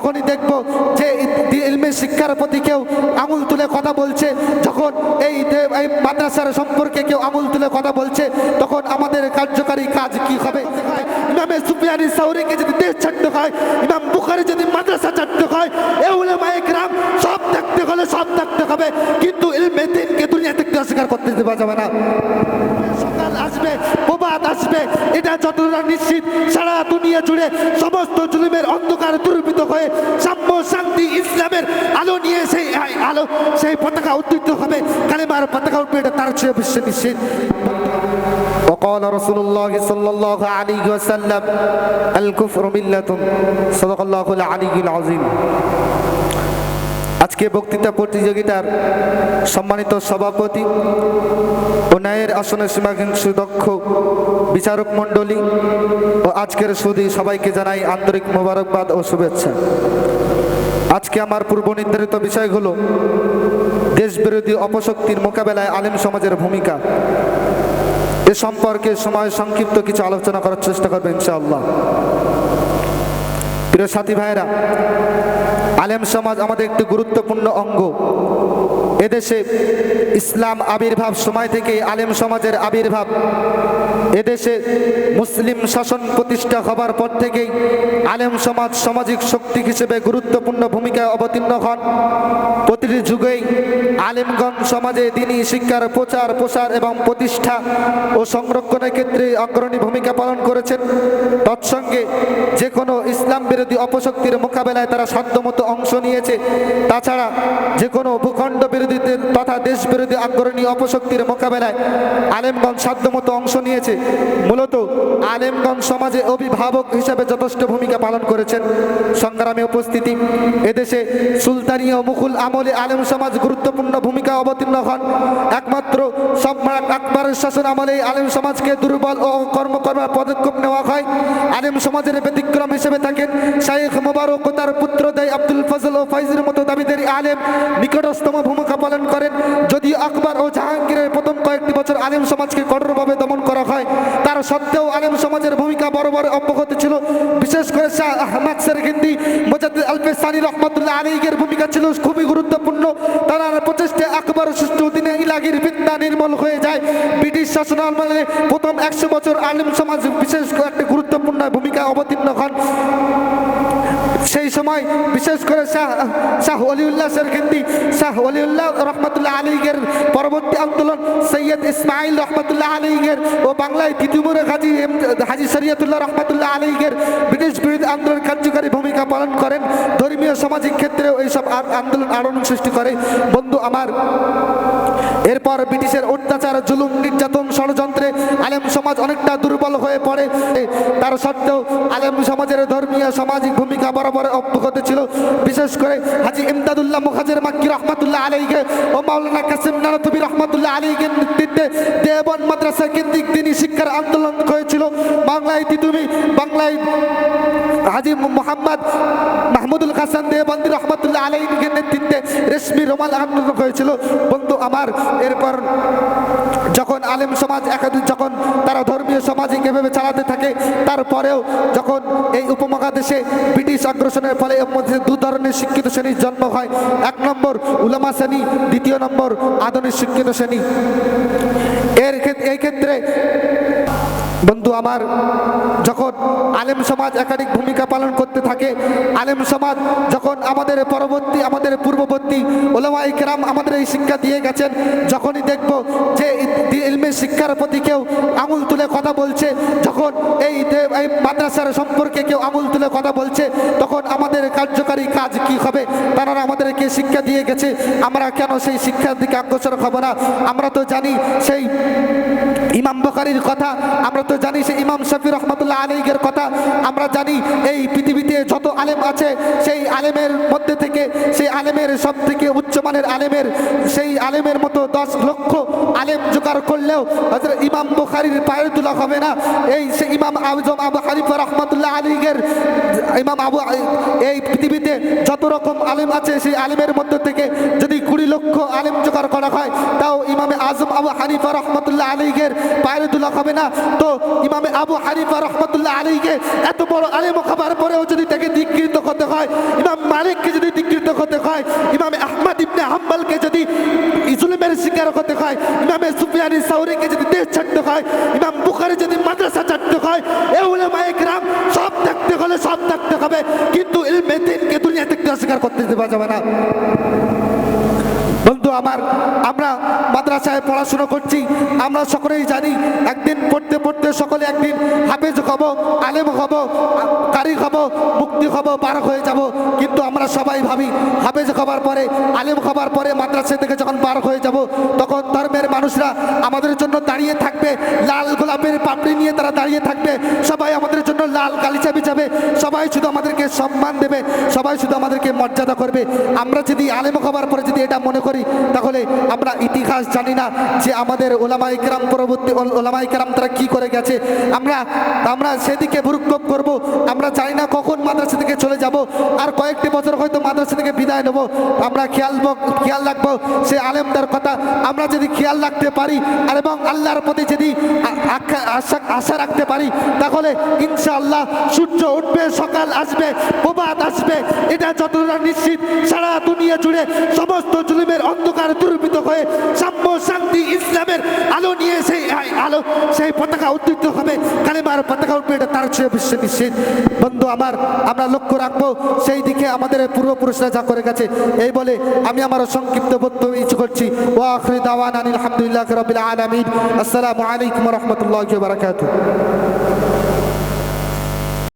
যখনই দেখব যে ইলমে শিক্ষার প্রতি কেউ আঙুল তুলে কথা বলছে, যখন এই মাদ্রাসার সম্পর্কে কেউ আঙুল তুলে কথা বলছে, তখন আমাদের কার্যকারী কাজ কি হবে? ইমামে সুফিয়ান সাউরিকে যদি দেশ ছাড়তে হয়, ইমাম বুখারী যদি মাদ্রাসা ছাড়তে হয়, এই উলামায়ে কিরাম সব থাকতে হলে সব থাকতে হবে, কিন্তু ইলমে দ্বীনকে দুনিয়া থেকে অস্বীকার করতে দেওয়া যাবে না। সকাল আসবে, প্রভাত আসবে, এটা যতটা নিশ্চিত সারা দুনিয়া জুড়ে সমস্ত জুলুমের অন্ধকার দুর্বৃত হয়ে সাম্য শান্তি ইসলামের আলো নিয়ে সেই পতাকা উত্তোলিত হবে, কালেমার পতাকা উঠবে, এটা তার চেয়ে বিশ্ব নিশ্চিত। وقال رسول الله صلى الله عليه وسلم الكفر ملة صدق الله العلي العظيم। আজকে বক্তৃতা প্রতিযোগিতার সম্মানিত সভাপতি ও ন্যায়ের আসনে সীমাহীন সুদক্ষ বিচারক মণ্ডলী ও আজকের সুধী সবাইকে জানাই আন্তরিক মোবারকবাদ ও শুভেচ্ছা। আজকে আমার পূর্ব নির্ধারিত বিষয় হলো দেশবিরোধী অপশক্তির মোকাবেলায় আলেম সমাজের ভূমিকা। এ সম্পর্কে সময় সংক্ষিপ্ত কিছু আলোচনা করার চেষ্টা করবে ইনশাআল্লাহ। প্রিয় সাথী ভাইরা, আলেম সমাজ আমাদের একটি গুরুত্বপূর্ণ অঙ্গ। এদেশে ইসলাম আবির্ভাব সময় থেকে আলেম সমাজের আবির্ভাব, এদেশে মুসলিম শাসন প্রতিষ্ঠা হবার পর থেকেই আলেম সমাজ সামাজিক শক্তি হিসেবে গুরুত্বপূর্ণ ভূমিকায় অবতীর্ণ হন। প্রতিটি যুগেই আলেমগণ সমাজে দ্বীনি শিক্ষার প্রচার প্রসার এবং প্রতিষ্ঠা ও সংরক্ষণের ক্ষেত্রে অগ্রণী ভূমিকা পালন করেছেন। তৎসঙ্গে যে কোনো ইসলাম বিরোধী অপশক্তির মোকাবেলায় তারা সাধ্যমতো অংশ নিয়েছে। তাছাড়া যে কোনো ভূখণ্ড বিরোধী তথা দেশ বিরোধী অগ্রণী অপশক্তির মোকাবেলায় আলেমগণ সাধ্যমতো অংশ নিয়েছে। মূলত আলেমগণ সমাজে অভিভাবক হিসেবে যথেষ্ট ভূমিকা পালন করেছেন। সংগ্রামে উপস্থিতি, এদেশে সুলতানি ও মুঘল আমলে আলেম সমাজ গুরুত্বপূর্ণ ভূমিকা অবতীর্ণ হন। একমাত্র সম্রাট আকবরের শাসন আমলে আলেম সমাজকে দুর্বল ও কর্ম করার পদক্ষেপ নেওয়া হয়। আলেম সমাজের ব্যতিক্রম হিসেবে থাকেন শাইখ মোবারক ও তার পুত্রদ্বয় আব্দুল ফজল ও ফাইজের মতো দাবিদারি আলেম নিকটস্থম ভূমিকা পালন করেন। যদিও আকবর ও জাহাঙ্গীরের প্রথম কয়েকটি বছর আলেম সমাজকে কঠোরভাবে দমন করা হয়, তার সত্ত্বেও আলেম সমাজের ভূমিকা বড় বড় অব্যাহত ছিল। বিশেষ করে শাহ আহমদ সেরহিন্দি, মুজাদ্দিদ আল-ফেসানি রহমাতুল্লাহ আলাইহির ভূমিকা ছিল খুবই গুরুত্বপূর্ণ। তার প্রচেষ্টায় আকবর সুষ্ঠু দিনে ইলাহির ফিতনা নির্মূল হয়ে যায়। ব্রিটিশ শাসনামলে প্রথম 100 বছর আলেম সমাজ বিশেষ একটা গুরুত্বপূর্ণ ভূমিকা অবতীর্ণ হন। সেই সময় বিশেষ করে শাহ ওলিউল্লাহ সেরহিন্দি, শাহ ওলিউল্লাহ রহমাতুল্লাহ আলাইহির পরবর্তী আন্দোলন সৈয়দ ইসমাইল রহমাতুল্লাহ আলাইহির ও বাংলায় তিতুমুর হাজী শরিয়তুল্লাহ রহমাতুল্লাহ আলাইহির ব্রিটিশ বিরোধী আন্দোলন কার্যকারী ভূমিকা পালন করেন। ধর্মীয় সামাজিক ক্ষেত্রেও এইসব আন্দোলন আলোড়ন সৃষ্টি করে। বন্ধু আমার, এরপর ব্রিটিশের অত্যাচার, জুলুম, নির্যাতন, ষড়যন্ত্রে আলেম সমাজ অনেকটা দুর্বল হয়ে পড়ে। তার সত্ত্বেও আলেম সমাজের ধর্মীয় সামাজিক ভূমিকা বরাবর অব্যাহত ছিল। বিশেষ করে হাজী ইমদাদুল্লাহ মুহাজির মাক্কি রহমাতুল্লাহ আলাইহি ও মাওলানা কাসিম নানতুবি রহমাতুল্লাহ আলাইহির নেতৃত্বে দেওবন্দ মাদ্রাসা কেন্দ্রিক দ্বীনি শিক্ষার আন্দোলন হয়েছিল। বাংলায় তিতুমি, বাংলায় হাজী মোহাম্মদ মাহমুদুল হাসান দেওবন্দি রহমাতুল্লাহ আলাইহির নেতৃত্বে রেশমি রোমাল আন্দোলন হয়েছিল। বন্ধু আমার, এরপর যখন আলেম সমাজ যখন তারা ধর্মীয় সামাজিক এভাবে চালাতে থাকে, তারপরেও যখন এই উপমহাদেশে ব্রিটিশ আগ্রাসনের ফলে এর মধ্যে দু ধরনের শিক্ষিত শ্রেণীর জন্ম হয়। 1 নম্বর উলামা শ্রেণী, 2 নম্বর আধুনিক শিক্ষিত শ্রেণী। এই ক্ষেত্রে বন্ধু আমার, যখন আলেম সমাজ একাধিক ভূমিকা পালন করতে থাকে, আলেম সমাজ যখন আমাদের পরবর্তী, আমাদের পূর্ববর্তী উলামায়ে কেরাম আমাদের এই শিক্ষা দিয়ে গেছেন, যখনই দেখব যে ইলমে শিক্ষার প্রতি কেউ আঙুল তুলে কথা বলছে, যখন এই মাদ্রাসার সম্পর্কে কেউ আঙুল তুলে কথা বলছে, তখন আমাদের কার্যকারী কাজ কি হবে? তারা আমাদেরকে শিক্ষা দিয়ে গেছে, আমরা কেন সেই শিক্ষার দিকে অগ্রসর হব না? আমরা তো জানি সেই ইমাম বুখারীর কথা, আমরা তো জানি সেই ইমাম শাফি রহমাতুল্লাহ আলাইহির কথা, আমরা জানি এই পৃথিবীতে যত আলেম আছে সেই আলেমের মধ্যে থেকে, সেই আলেমের সব থেকে উচ্চমানের আলেমের, সেই আলেমের মতো 10 লক্ষ আলেম আলেম জোগাড় করলেও হযরত ইমাম বুখারীর পায়ের তুলা হবে না। এই সে ইমাম আজম আবু হানিফা রাহমাতুল্লাহ আলাইহির ইমাম আবু এই পৃথিবীতে যত রকম আলেম আছে সেই আলেমের মধ্য থেকে যদি 20 লক্ষ আলেম জোগাড় করা হয় তাও ইমামে আজম আবু হানিফা রাহমাতুল্লাহ আলাইহির পায়ের তুলা হবে না। তো ইমামে আবু হানিফা রাহমাতুল্লাহ আলাইহি এত বড় আলেম হবার পরেও যদি তাকে ধিক্কৃত হতে হয়, ইমাম মালিককে যদি ধিক্কৃত হতে হয়, ইমামে আহমদ ইবনে হাম্বলকে যদি জুলুমের শিকার হতে হয়, ইমামে সুফিয়ান সাউরিকে যদি দেশ ছাড়তে হয়, ইমাম বুখারী যদি মাদ্রাসা ছাড়তে হয়, এই উলামায়ে কিরাম সব থাকতে হলে সব থাকতে হবে, কিন্তু ইলমে দ্বীনকে দুনিয়া থেকে অস্বীকার করতে দেওয়া যাবে না। বন্ধু আমার, আমরা মাদ্রাসায় পড়াশোনা করছি, আমরা সকলেই জানি একদিন পড়তে পড়তে সকলে একদিন হাফেজ হব, আলেম হব, কারি হব, মুক্তি হব, পারক হয়ে যাব। কিন্তু আমরা সবাই ভাবি হাফেজ হবার পরে, আলেম হবার পরে মাদ্রাসা থেকে যখন পারক হয়ে যাব তখন ধর্মের মানুষরা আমাদের জন্য দাঁড়িয়ে থাকবে, লাল গোলাপের পাপড়ি নিয়ে তারা দাঁড়িয়ে থাকবে, সবাই আমাদের জন্য লাল গালিচা বিছাবে, সবাই শুধু আমাদেরকে সম্মান দেবে, সবাই শুধু আমাদেরকে মর্যাদা করবে। আমরা যদি আলেম হবার পরে যদি এটা মনে করি তাহলে আমরা ইতিহাস জানি না যে আমাদের ওলামায়ে কেরাম পরবর্তী ওলামায়ে কেরাম তারা কি করে গেছে। আমরা সেদিকে ভ্রুক্ষেপ করব। আমরা জানি না কখন মাদ্রাসা থেকে চলে যাব, আর কয়েকটি বছর হয়তো মাদ্রাসা থেকে বিদায় নেব। আমরা খেয়াল রাখবো সে আলেমদের কথা। আমরা যদি খেয়াল রাখতে পারি আর এবং আল্লাহর প্রতি যদি আশা রাখতে পারি তাহলে ইনশাআল্লাহ সূর্য উঠবে, সকাল আসবে, প্রভাত আসবে, এটা যতটা নিশ্চিত। সারা দুনিয়া জুড়ে সমস্ত জুলুমের অন্ধকার দুর্বৃত হয়ে সাম্য শান্তি ইসলামের আলো নিয়ে সেই পতাকা উত্তীর্ণ হবে, কালেমার পতাকা উঠবে, এটা তার চেয়ে বিশ্বে নিশ্চিত। বন্ধু আমার, আমরা লক্ষ্য রাখবো সেই দিকে আমাদের পূর্বপুরুষরা যা করে গেছে। এই বলে আমি আমার সংক্ষিপ্ত বক্তব্য ইচ্ছা করছি। ওয়া আখিরু দাওয়ানা আলহামদুলিল্লাহি রাব্বিল আলামিন। আসসালামু আলাইকুম ওয়া রাহমাতুল্লাহি ওয়া বারাকাতুহু।